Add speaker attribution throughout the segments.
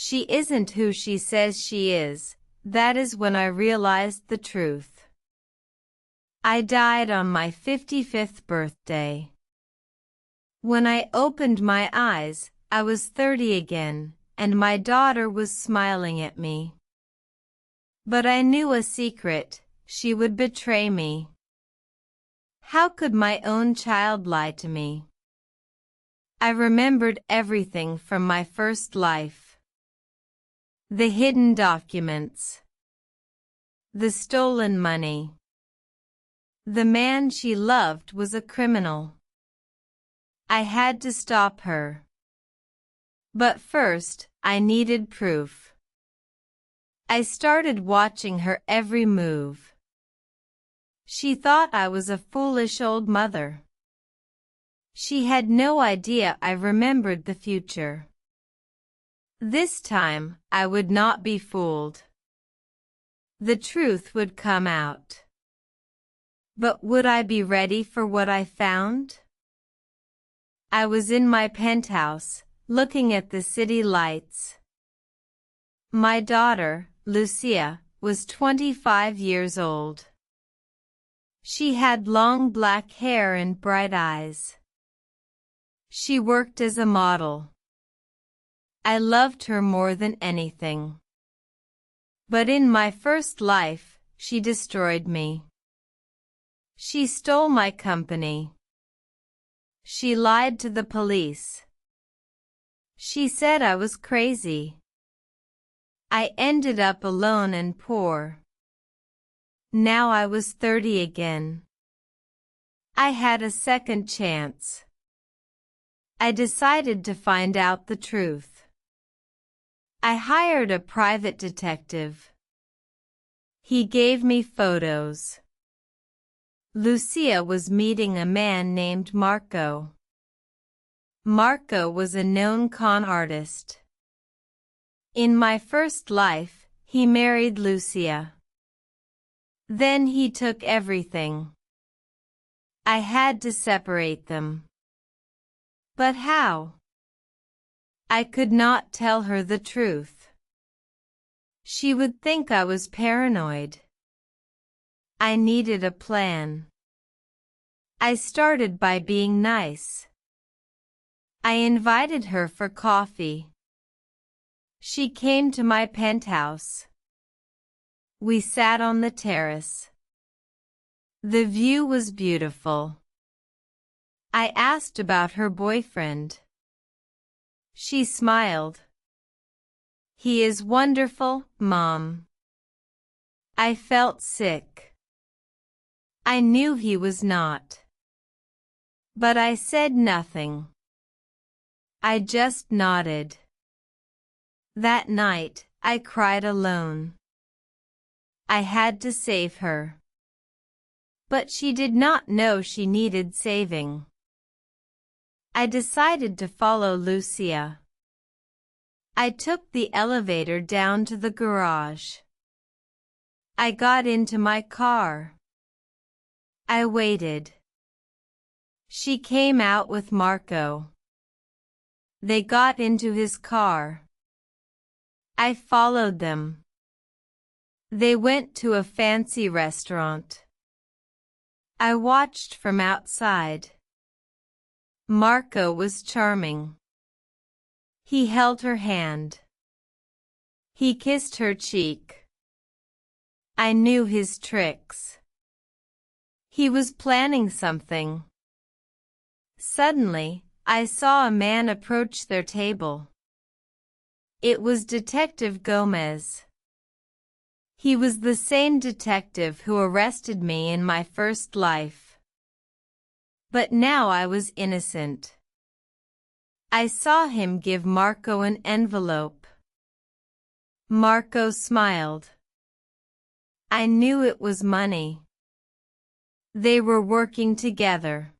Speaker 1: She isn't who she says she is. That is when I realized the truth. I died on my 55th birthday. When I opened my eyes, I was 30 again, and my daughter was smiling at me. But I knew a secret: she would betray me. How could my own child lie to me? I remembered everything from my first life. The hidden documents. The stolen money. The man she loved was a criminal. I had to stop her. But first, I needed proof. I started watching her every move. She thought I was a foolish old mother. She had no idea I remembered the future. This time, I would not be fooled. The truth would come out. But would I be ready for what I found? I was in my penthouse, looking at the city lights. My daughter, Lucia, was 25 years old. She had long black hair and bright eyes. She worked as a model. I loved her more than anything. But in my first life, she destroyed me. She stole my company. She lied to the police. She said I was crazy. I ended up alone and poor. Now I was 30 again. I had a second chance. I decided to find out the truth. I hired a private detective. He gave me photos. Lucia was meeting a man named Marco. Marco was a known con artist. In my first life, he married Lucia. Then he took everything. I had to separate them. But how? I could not tell her the truth. She would think I was paranoid. I needed a plan. I started by being nice. I invited her for coffee. She came to my penthouse. We sat on the terrace. The view was beautiful. I asked about her boyfriend. She smiled. He is wonderful, Mom. I felt sick. I knew he was not. But I said nothing. I just nodded. That night, I cried alone. I had to save her. But she did not know she needed saving. I decided to follow Lucia. I took the elevator down to the garage. I got into my car. I waited. She came out with Marco. They got into his car. I followed them. They went to a fancy restaurant. I watched from outside. Marco was charming. He held her hand. He kissed her cheek. I knew his tricks. He was planning something. Suddenly, I saw a man approach their table. It was Detective Gomez. He was the same detective who arrested me in my first life. But now I was innocent. I saw him give Marco an envelope. Marco smiled. I knew it was money. They were working together.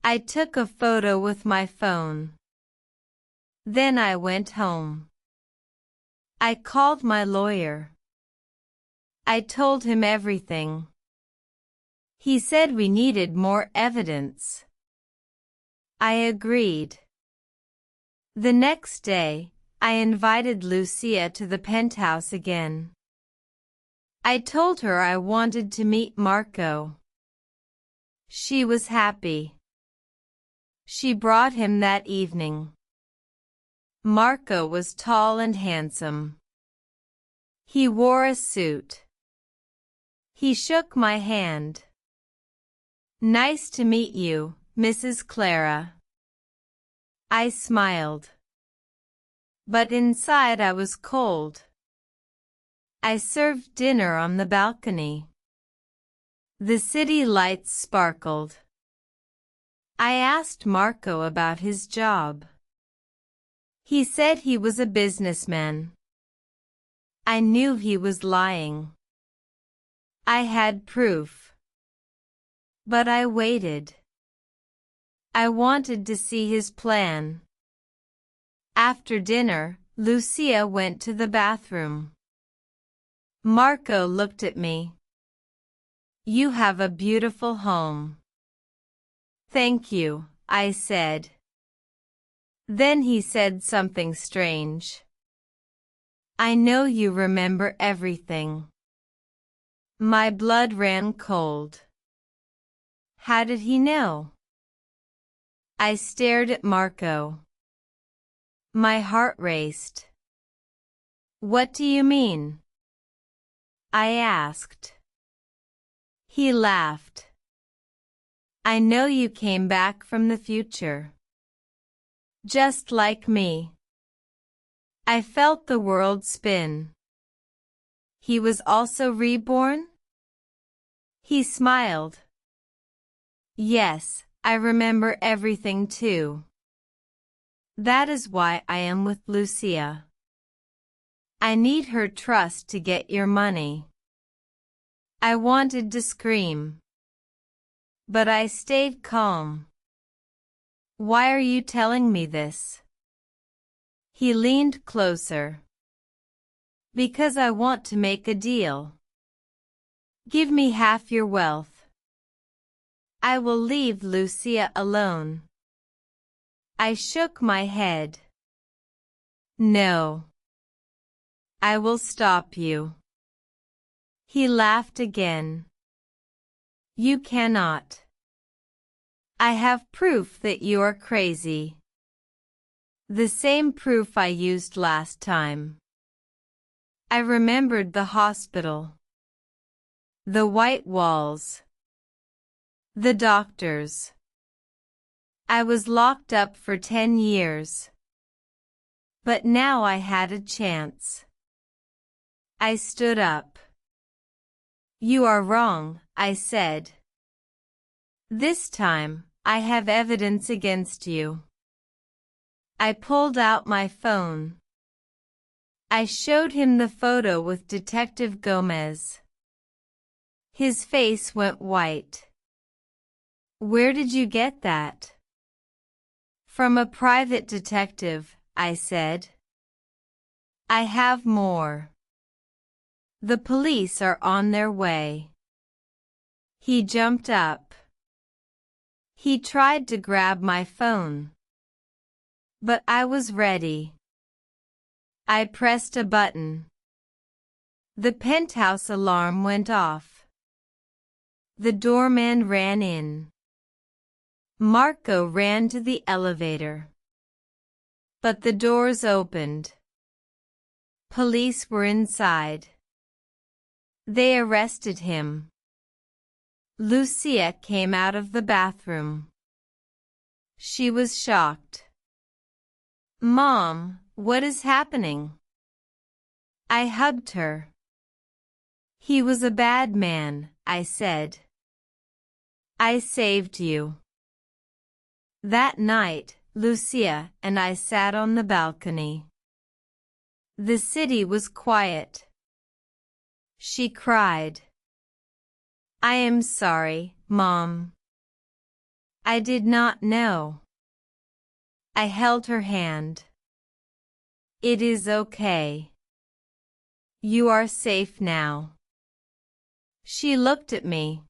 Speaker 1: I took a photo with my phone. Then I went home. I called my lawyer. I told him everything. He said we needed more evidence. I agreed. The next day, I invited Lucia to the penthouse again. I told her I wanted to meet Marco. She was happy. She brought him that evening. Marco was tall and handsome. He wore a suit. He shook my hand. "Nice to meet you, Mrs. Clara." I smiled. But inside I was cold. I served dinner on the balcony. The city lights sparkled. I asked Marco about his job. He said he was a businessman. I knew he was lying. I had proof. But I waited. I wanted to see his plan. After dinner, Lucia went to the bathroom. Marco looked at me. "You have a beautiful home." "Thank you," I said. Then he said something strange. "I know you remember everything." My blood ran cold. How did he know? I stared at Marco. My heart raced. "What do you mean?" I asked. He laughed. "I know you came back from the future. Just like me." I felt the world spin. He was also reborn? He smiled. "Yes, I remember everything too. That is why I am with Lucia. I need her trust to get your money." I wanted to scream. But I stayed calm. "Why are you telling me this?" He leaned closer. "Because I want to make a deal. Give me half your wealth. I will leave Lucia alone." I shook my head. "No. I will stop you." He laughed again. "You cannot. I have proof that you are crazy. The same proof I used last time." I remembered the hospital. The white walls. The doctors. I was locked up for 10 years. But now I had a chance. I stood up. "You are wrong," I said. "This time, I have evidence against you." I pulled out my phone. I showed him the photo with Detective Gomez. His face went white. "Where did you get that?" "From a private detective," I said. "I have more. The police are on their way." He jumped up. He tried to grab my phone. But I was ready. I pressed a button. The penthouse alarm went off. The doorman ran in. Marco ran to the elevator. But the doors opened. Police were inside. They arrested him. Lucia came out of the bathroom. She was shocked. "Mom, what is happening?" I hugged her. "He was a bad man," I said. "I saved you." That night, Lucia and I sat on the balcony. The city was quiet. She cried. "I am sorry, Mom. I did not know." I held her hand. "It is okay. You are safe now." She looked at me.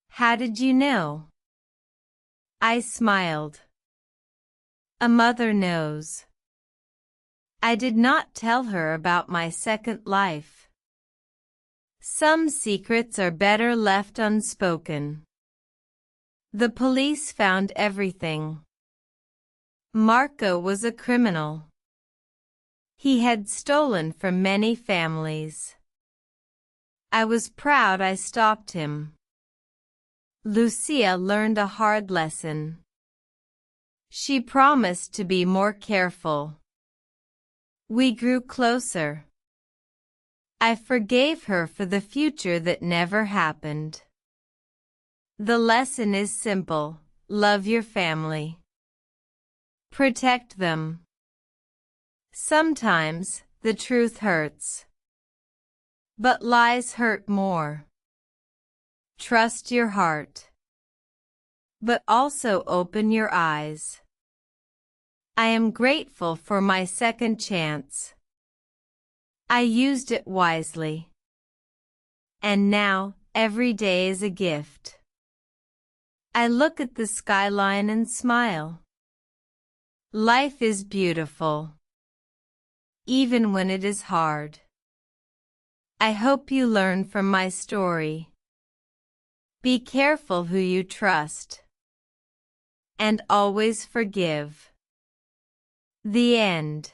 Speaker 1: "How did you know?" I smiled. "A mother knows." I did not tell her about my second life. Some secrets are better left unspoken. The police found everything. Marco was a criminal. He had stolen from many families. I was proud I stopped him. Lucia learned a hard lesson. She promised to be more careful. We grew closer. I forgave her for the future that never happened. The lesson is simple: love your family. Protect them. Sometimes the truth hurts, but lies hurt more. Trust your heart, but also open your eyes. I am grateful for my second chance. I used it wisely. And now, every day is a gift. I look at the skyline and smile. Life is beautiful, even when it is hard. I hope you learn from my story. Be careful who you trust. And always forgive. The end.